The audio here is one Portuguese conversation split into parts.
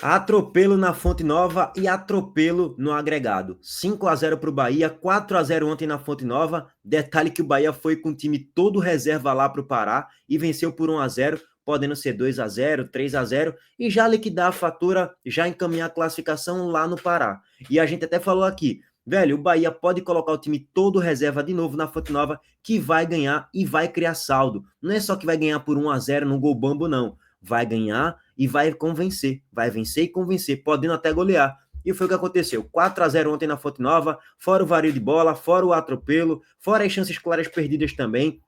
Atropelo na Fonte Nova e atropelo no agregado. 5-0 para o Bahia, 4-0 ontem na Fonte Nova. Detalhe que o Bahia foi com o time todo reserva lá para o Pará e venceu por 1-0, podendo ser 2-0, 3-0 e já liquidar a fatura, já encaminhar a classificação lá no Pará. E a gente até falou aqui, velho, o Bahia pode colocar o time todo reserva de novo na Fonte Nova que vai ganhar e vai criar saldo. Não é só que vai ganhar por 1-0 no gol bambo, não. Vai ganhar e vai convencer, vai vencer e convencer, podendo até golear. E foi o que aconteceu. 4-0 ontem na Fonte Nova, fora o vario de bola, fora o atropelo, fora as chances claras perdidas também.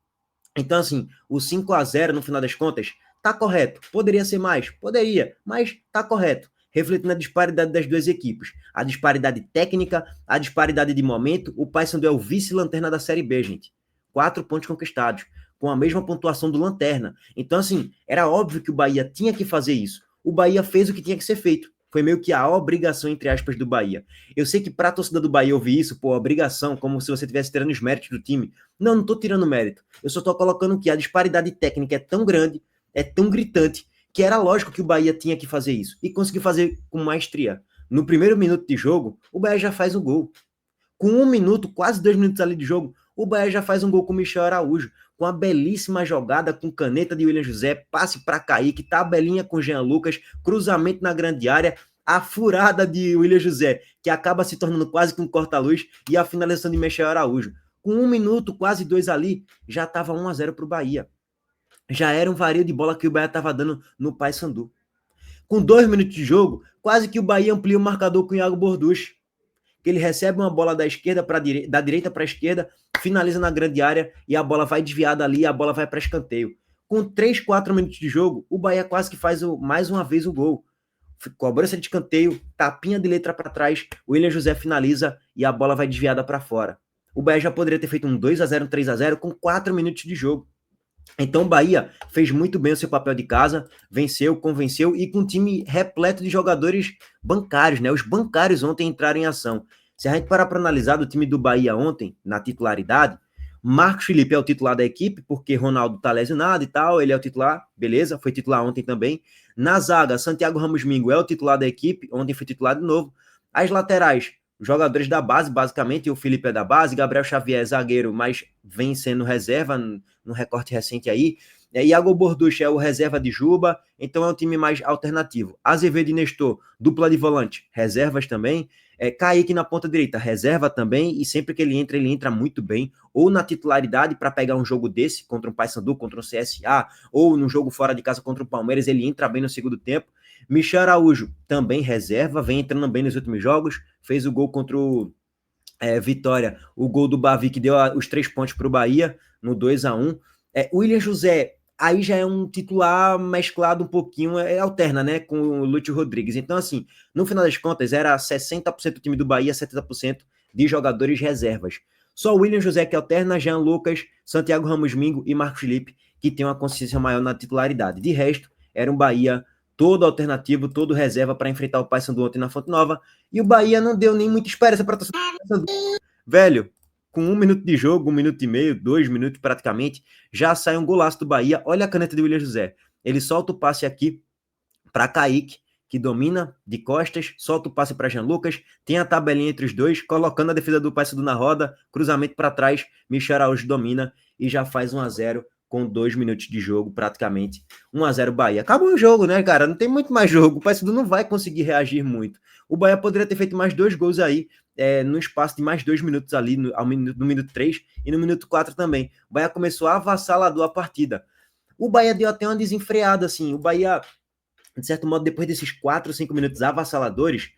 Então, assim, o 5-0 no final das contas, tá correto. Poderia ser mais? Poderia, mas tá correto. Refletindo a disparidade das duas equipes. A disparidade técnica, a disparidade de momento. O Paysandu é o vice-lanterna da Série B, gente. 4 pontos conquistados, com a mesma pontuação do Lanterna. Então, assim, era óbvio que o Bahia tinha que fazer isso. O Bahia fez o que tinha que ser feito. Foi meio que a obrigação, entre aspas, do Bahia. Eu sei que para a torcida do Bahia ouvir isso, pô, obrigação, como se você estivesse tirando os méritos do time. Não, não estou tirando mérito. Eu só estou colocando que a disparidade técnica é tão grande, é tão gritante, que era lógico que o Bahia tinha que fazer isso. E conseguiu fazer com maestria. No primeiro minuto de jogo, o Bahia já faz o gol. Com 1 minuto, quase 2 minutos ali de jogo, o Bahia já faz um gol com o Michel Araújo, com a belíssima jogada com caneta de William José, passe para Kaique, tabelinha com Jean Lucas, cruzamento na grande área, a furada de William José, que acaba se tornando quase que um corta-luz, e a finalização de Michel Araújo. Com 1 minuto, quase 2 ali, já estava 1-0 para o Bahia. Já era um vario de bola que o Bahia estava dando no Paysandu. Com 2 minutos de jogo, quase que o Bahia amplia o marcador com o Iago Borducci, que ele recebe uma bola da esquerda para da direita para a esquerda, finaliza na grande área e a bola vai desviada ali, a bola vai para escanteio. Com 3, 4 minutos de jogo, o Bahia quase que faz mais uma vez o gol. Cobrança de escanteio, tapinha de letra para trás, o William José finaliza e a bola vai desviada para fora. O Bahia já poderia ter feito um 2-0, um 3-0 com 4 minutos de jogo. Então o Bahia fez muito bem o seu papel de casa, venceu, convenceu e com um time repleto de jogadores bancários, né? Os bancários ontem entraram em ação. Se a gente parar para analisar do time do Bahia ontem, na titularidade, Marcos Felipe é o titular da equipe, porque Ronaldo tá lesionado e tal, ele é o titular, beleza, foi titular ontem também. Na zaga, Santiago Ramos Mingo é o titular da equipe, ontem foi titular de novo. As laterais, jogadores da base, basicamente, e o Felipe é da base, Gabriel Xavier é zagueiro, mas vem sendo reserva no recorte recente aí. Iago Borducci é o reserva de Juba, então é um time mais alternativo. Azevedo e Nestor, dupla de volante, reservas também. Kaique na ponta direita, reserva também, e sempre que ele entra muito bem, ou na titularidade para pegar um jogo desse, contra um Paysandu, contra um CSA, ou num jogo fora de casa contra o Palmeiras, ele entra bem no segundo tempo. Michel Araújo, também reserva, vem entrando bem nos últimos jogos, fez o gol contra o Vitória, o gol do Bavi, que deu os 3 pontos para o Bahia, no 2-1. William José, aí já é um titular mesclado um pouquinho, alterna, né, com o Lúcio Rodrigues. Então, assim, no final das contas, era 60% do time do Bahia, 70% de jogadores reservas. Só o William José que alterna, Jean Lucas, Santiago Ramos Mingo e Marcos Felipe, que tem uma consciência maior na titularidade. De resto, era um Bahia todo alternativo, todo reserva para enfrentar o Paysandu ontem na Fonte Nova, e o Bahia não deu nem muita esperança para torcer. Velho, com 1 minuto de jogo, 1 minuto e meio, 2 minutos praticamente, já sai um golaço do Bahia. Olha a caneta de William José. Ele solta o passe aqui para Kaique, que domina de costas, solta o passe para Jean Lucas, tem a tabelinha entre os dois, colocando a defesa do Paysandu na roda, cruzamento para trás, Michel Araújo domina e já faz 1-0 com 2 minutos de jogo, praticamente. 1-0 Bahia. Acabou o jogo, né, cara? Não tem muito mais jogo. O Paysandu não vai conseguir reagir muito. O Bahia poderia ter feito mais 2 gols aí, no espaço de mais 2 minutos ali, no minuto 3 e no minuto 4 também. O Bahia começou a avassalador a partida. O Bahia deu até uma desenfreada, assim. O Bahia, de certo modo, depois desses 4, 5 minutos avassaladores,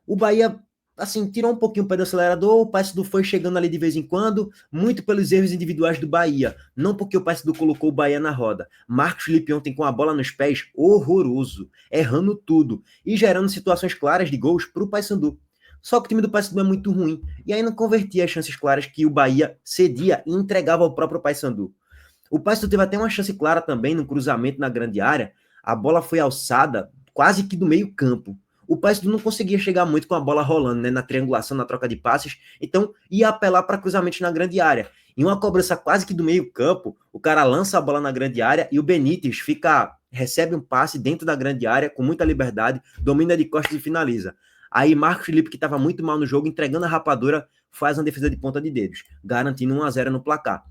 o Bahia, assim, tirou um pouquinho o pé do acelerador, o Paysandu foi chegando ali de vez em quando, muito pelos erros individuais do Bahia, não porque o Paysandu colocou o Bahia na roda. Marcos Felipe ontem com a bola nos pés, horroroso, errando tudo, e gerando situações claras de gols para o Paysandu. Só que o time do Paysandu é muito ruim, e aí não convertia as chances claras que o Bahia cedia e entregava ao próprio Paysandu. O Paysandu teve até uma chance clara também no cruzamento na grande área, a bola foi alçada quase que do meio campo. O Paysandu não conseguia chegar muito com a bola rolando, né, na triangulação, na troca de passes, então ia apelar para cruzamentos na grande área. Em uma cobrança quase que do meio campo, o cara lança a bola na grande área e o Benítez recebe um passe dentro da grande área com muita liberdade, domina de costas e finaliza. Aí Marcos Felipe, que estava muito mal no jogo, entregando a rapadura, faz uma defesa de ponta de dedos, garantindo 1-0 no placar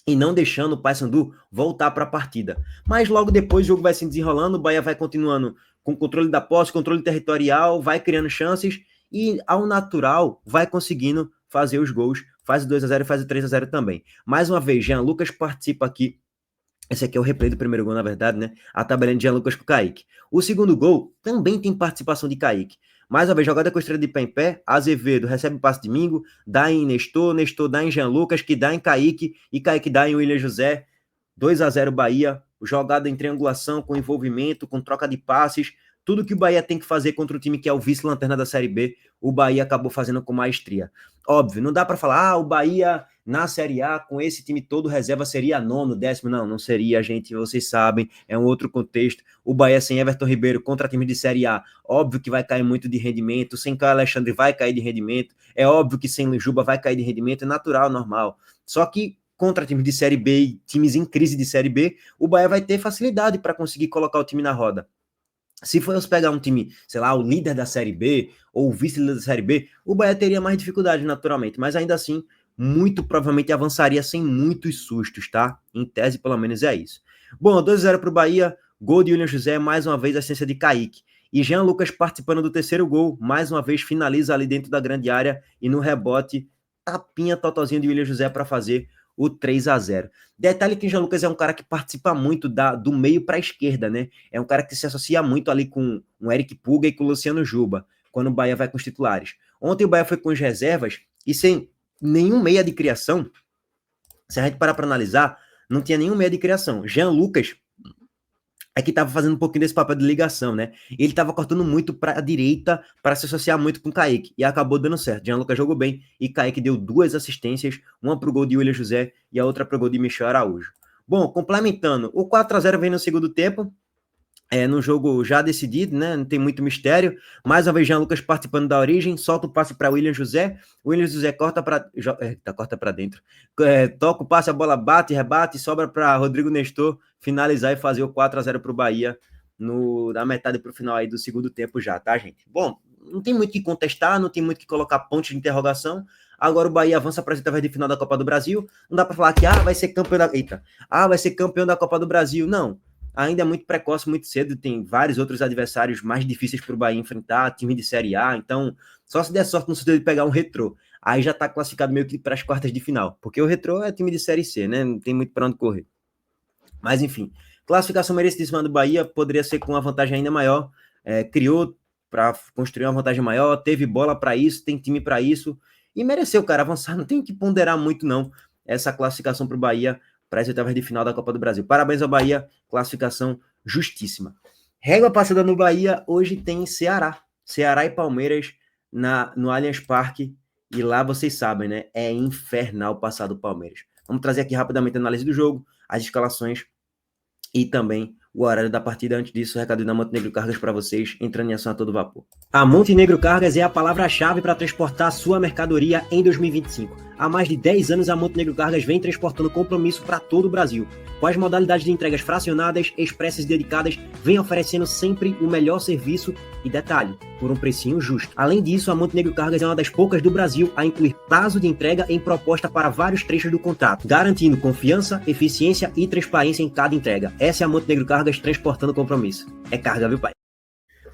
e não deixando o Paysandu voltar para a partida. Mas logo depois o jogo vai se desenrolando, o Bahia vai continuando com controle da posse, controle territorial, vai criando chances e, ao natural, vai conseguindo fazer os gols, faz o 2-0 e faz o 3-0 também. Mais uma vez, Jean Lucas participa aqui. Esse aqui é o replay do primeiro gol, na verdade, né? A tabelinha de Jean Lucas com o Kaique. O segundo gol também tem participação de Kaique. Mais uma vez, jogada com estrela de pé em pé, Azevedo recebe o passe de Mingo, dá em Nestor dá em Jean Lucas, que dá em Kaique, e Kaique dá em William José, 2-0 Bahia, jogada em triangulação, com envolvimento, com troca de passes, tudo que o Bahia tem que fazer contra o time que é o vice-lanterna da Série B, o Bahia acabou fazendo com maestria. Óbvio, não dá para falar, o Bahia na Série A, com esse time todo reserva, seria nono, décimo, não seria, gente, vocês sabem, é um outro contexto. O Bahia sem Everton Ribeiro contra time de Série A, óbvio que vai cair muito de rendimento, sem Caio Alexandre vai cair de rendimento, é óbvio que sem Juba vai cair de rendimento, é natural, normal. Só que contra times de Série B e times em crise de Série B, o Bahia vai ter facilidade para conseguir colocar o time na roda. Se fosse pegar um time, sei lá, o líder da Série B ou o vice-líder da Série B, o Bahia teria mais dificuldade naturalmente, mas ainda assim, muito provavelmente avançaria sem muitos sustos, tá? Em tese, pelo menos é isso. Bom, 2-0 para o Bahia, gol de William José, mais uma vez assistência de Kaique. E Jean Lucas participando do terceiro gol, mais uma vez finaliza ali dentro da grande área e no rebote, tapinha totalzinho de William José para fazer o 3-0. Detalhe que o Jean Lucas é um cara que participa muito do meio para a esquerda, né? É um cara que se associa muito ali com o Eric Puga e com o Luciano Juba, quando o Bahia vai com os titulares. Ontem o Bahia foi com as reservas e sem nenhum meia de criação. Se a gente parar para analisar, não tinha nenhum meia de criação. Jean Lucas é que estava fazendo um pouquinho desse papel de ligação, né? Ele estava cortando muito para a direita para se associar muito com o Kaique, e acabou dando certo. Jean Lucas jogou bem, e Kaique deu 2 assistências, uma para o gol de William José e a outra para o gol de Michel Araújo. Bom, complementando, o 4-0 vem no segundo tempo, num jogo já decidido, né? Não tem muito mistério. Mais uma vez, Jean Lucas participando da origem, solta o passe para William José. William José corta para dentro. Toca o passe, a bola bate, rebate, sobra para Rodrigo Nestor finalizar e fazer o 4-0 para o Bahia da metade para o final aí do segundo tempo já, tá, gente? Bom, não tem muito o que contestar, não tem muito o que colocar pontos de interrogação. Agora o Bahia avança para as oitavas de final da Copa do Brasil. Não dá para falar que vai ser campeão vai ser campeão da Copa do Brasil. Não. Ainda é muito precoce, muito cedo, tem vários outros adversários mais difíceis para o Bahia enfrentar, time de Série A, então só se der sorte no sentido de pegar um Retrô, aí já está classificado meio que para as quartas de final, porque o Retrô é time de Série C, né, não tem muito para onde correr. Mas enfim, classificação merecidíssima do Bahia, poderia ser com uma vantagem ainda maior, criou para construir uma vantagem maior, teve bola para isso, tem time para isso, e mereceu, cara, avançar, não tem que ponderar muito não, essa classificação para o Bahia, para as oitavas de final da Copa do Brasil. Parabéns ao Bahia, classificação justíssima. Régua passada no Bahia, hoje tem Ceará e Palmeiras no Allianz Parque, e lá vocês sabem, né, é infernal passar do Palmeiras. Vamos trazer aqui rapidamente a análise do jogo, as escalações e também o horário da partida. Antes disso, o recado da Montenegro Cargas para vocês, entrando em ação a todo vapor. A Montenegro Cargas é a palavra-chave para transportar sua mercadoria em 2025. Há mais de 10 anos, a Montenegro Cargas vem transportando compromisso para todo o Brasil. Com as modalidades de entregas fracionadas, expressas e dedicadas, vem oferecendo sempre o melhor serviço e detalhe, por um precinho justo. Além disso, a Montenegro Cargas é uma das poucas do Brasil a incluir prazo de entrega em proposta para vários trechos do contrato, garantindo confiança, eficiência e transparência em cada entrega. Essa é a Montenegro Cargas transportando compromisso. É carga, viu, pai?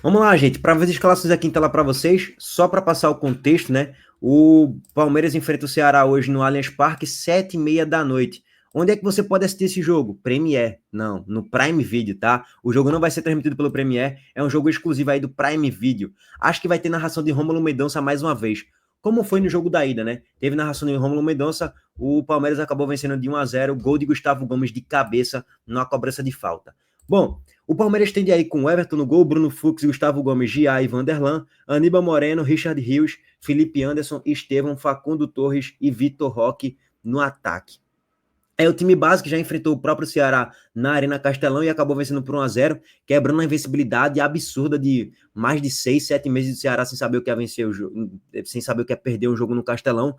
Vamos lá, gente, para ver as escalações aqui em tela para vocês, só para passar o contexto, né? O Palmeiras enfrenta o Ceará hoje no Allianz Parque, 7h30 da noite. Onde é que você pode assistir esse jogo? Premiere. Não, no Prime Video, tá? O jogo não vai ser transmitido pelo Premiere, é um jogo exclusivo aí do Prime Video. Acho que vai ter narração de Rômulo Mendonça mais uma vez, como foi no jogo da ida, né? Teve narração de Rômulo Mendonça, o Palmeiras acabou vencendo de 1-0, gol de Gustavo Gomes de cabeça numa cobrança de falta. Bom, o Palmeiras tende aí com Everton no gol, Bruno Fux, Gustavo Gomes, Gia e Vanderlan, Aníbal Moreno, Richard Rios, Felipe Anderson, Estevão, Facundo Torres e Vitor Roque no ataque. É o time base que já enfrentou o próprio Ceará na Arena Castelão e acabou vencendo por 1-0, quebrando a invencibilidade absurda de mais de 6, 7 meses do Ceará sem saber o que é vencer o jogo, sem saber o que é perder um jogo no Castelão.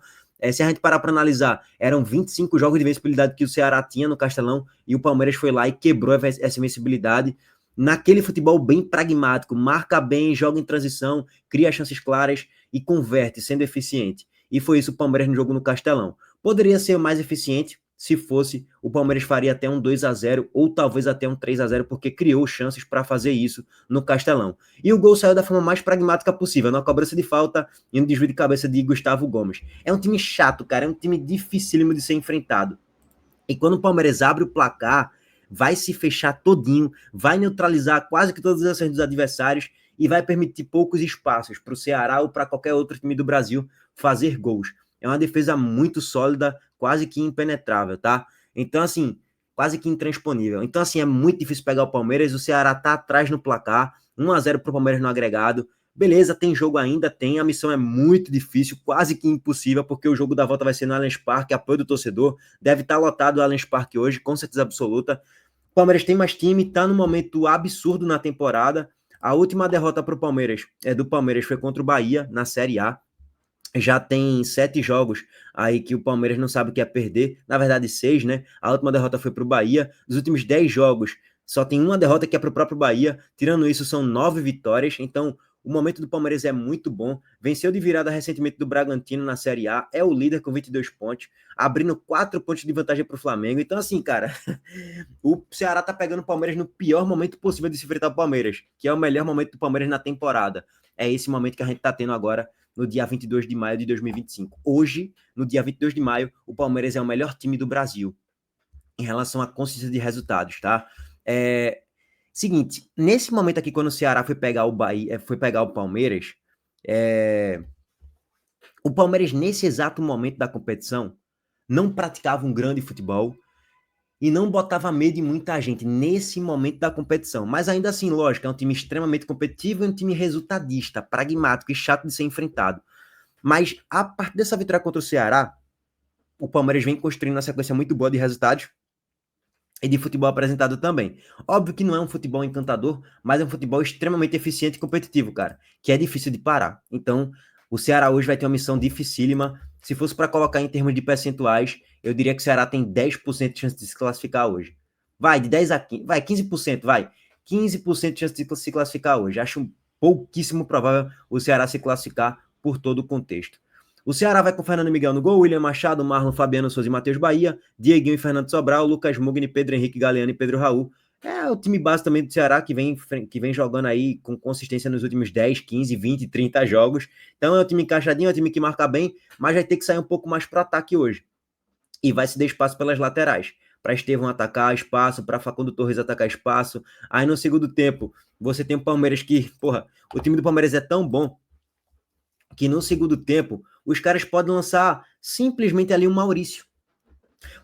Se a gente parar para analisar, eram 25 jogos de invencibilidade que o Ceará tinha no Castelão e o Palmeiras foi lá e quebrou essa invencibilidade naquele futebol bem pragmático, marca bem, joga em transição, cria chances claras e converte, sendo eficiente. E foi isso o Palmeiras no jogo no Castelão. Poderia ser mais eficiente, se fosse, o Palmeiras faria até um 2-0 ou talvez até um 3-0, porque criou chances para fazer isso no Castelão. E o gol saiu da forma mais pragmática possível, na cobrança de falta e no desvio de cabeça de Gustavo Gomes. É um time chato, cara, é um time dificílimo de ser enfrentado. E quando o Palmeiras abre o placar, vai se fechar todinho, vai neutralizar quase que todas as ações dos adversários e vai permitir poucos espaços para o Ceará ou para qualquer outro time do Brasil fazer gols. É uma defesa muito sólida, quase que impenetrável, tá? Então, assim, quase que intransponível. Então, assim, é muito difícil pegar o Palmeiras, o Ceará tá atrás no placar, 1-0 pro Palmeiras no agregado. Beleza, tem jogo ainda, tem, a missão é muito difícil, quase que impossível, porque o jogo da volta vai ser no Allianz Parque, apoio do torcedor, deve estar lotado o Allianz Parque hoje, com certeza absoluta. O Palmeiras tem mais time, tá num momento absurdo na temporada. A última derrota pro Palmeiras, do Palmeiras foi contra o Bahia, na Série A. Já tem 7 jogos aí que o Palmeiras não sabe o que é perder. Na verdade, 6, né? A última derrota foi para o Bahia. Dos últimos 10 jogos, só tem uma derrota que é para o próprio Bahia. Tirando isso, são 9 vitórias. Então, o momento do Palmeiras é muito bom. Venceu de virada recentemente do Bragantino na Série A. É o líder com 22 pontos. Abrindo 4 pontos de vantagem para o Flamengo. Então, assim, cara, o Ceará tá pegando o Palmeiras no pior momento possível de se enfrentar o Palmeiras. Que é o melhor momento do Palmeiras na temporada. É esse momento que a gente tá tendo agora no dia 22 de maio de 2025. Hoje, no dia 22 de maio, o Palmeiras é o melhor time do Brasil em relação à consistência de resultados, tá? Seguinte, nesse momento aqui, quando o Ceará foi pegar o Bahia, foi pegar o Palmeiras, o Palmeiras, nesse exato momento da competição, não praticava um grande futebol e não botava medo em muita gente nesse momento da competição. Mas ainda assim, lógico, é um time extremamente competitivo e um time resultadista, pragmático e chato de ser enfrentado. Mas a partir dessa vitória contra o Ceará, o Palmeiras vem construindo uma sequência muito boa de resultados e de futebol apresentado também. Óbvio que não é um futebol encantador, mas é um futebol extremamente eficiente e competitivo, cara, que é difícil de parar. Então, o Ceará hoje vai ter uma missão dificílima. Se fosse para colocar em termos de percentuais, eu diria que o Ceará tem 10% de chance de se classificar hoje. Vai, de 10 a 15, vai, 15%, vai. 15% de chance de se classificar hoje. Acho pouquíssimo provável o Ceará se classificar por todo o contexto. O Ceará vai com Fernando Miguel no gol, William Machado, Marlon, Fabiano Souza e Matheus Bahia, Dieguinho e Fernando Sobral, Lucas Mugni, Pedro Henrique Galeano e Pedro Raul. É o time base também do Ceará que vem jogando aí com consistência nos últimos 10, 15, 20, 30 jogos. Então é um time encaixadinho, é um time que marca bem, mas vai ter que sair um pouco mais para o ataque hoje. E vai se dar espaço pelas laterais. Para Estevão atacar espaço, para Facundo Torres atacar espaço. Aí no segundo tempo, você tem o Palmeiras que, porra, o time do Palmeiras é tão bom que no segundo tempo os caras podem lançar simplesmente ali um Maurício.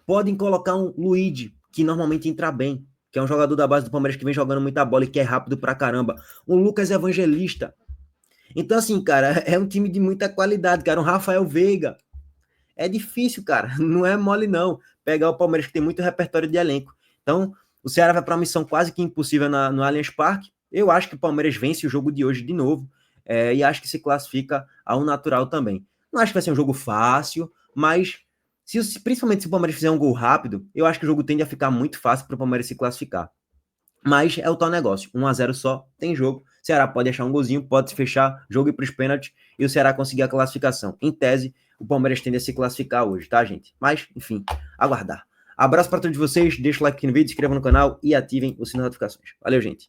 Podem colocar um Luigi, que normalmente entra bem, que é um jogador da base do Palmeiras que vem jogando muita bola e que é rápido pra caramba. Um Lucas Evangelista. Então, assim, cara, é um time de muita qualidade, cara. Um Rafael Veiga. É difícil, cara. Não é mole, não. Pegar o Palmeiras, que tem muito repertório de elenco. Então, o Ceará vai para uma missão quase que impossível no Allianz Parque. Eu acho que o Palmeiras vence o jogo de hoje de novo. E acho que se classifica ao natural também. Não acho que vai ser um jogo fácil, mas principalmente se o Palmeiras fizer um gol rápido, eu acho que o jogo tende a ficar muito fácil para o Palmeiras se classificar. Mas é o tal negócio, 1-0 só, tem jogo, o Ceará pode achar um golzinho, pode se fechar, jogo ir para os pênaltis e o Ceará conseguir a classificação. Em tese, o Palmeiras tende a se classificar hoje, tá, gente? Mas, enfim, aguardar. Abraço para todos vocês, deixa o like aqui no vídeo, se inscreva no canal e ativem o sininho de notificações. Valeu, gente!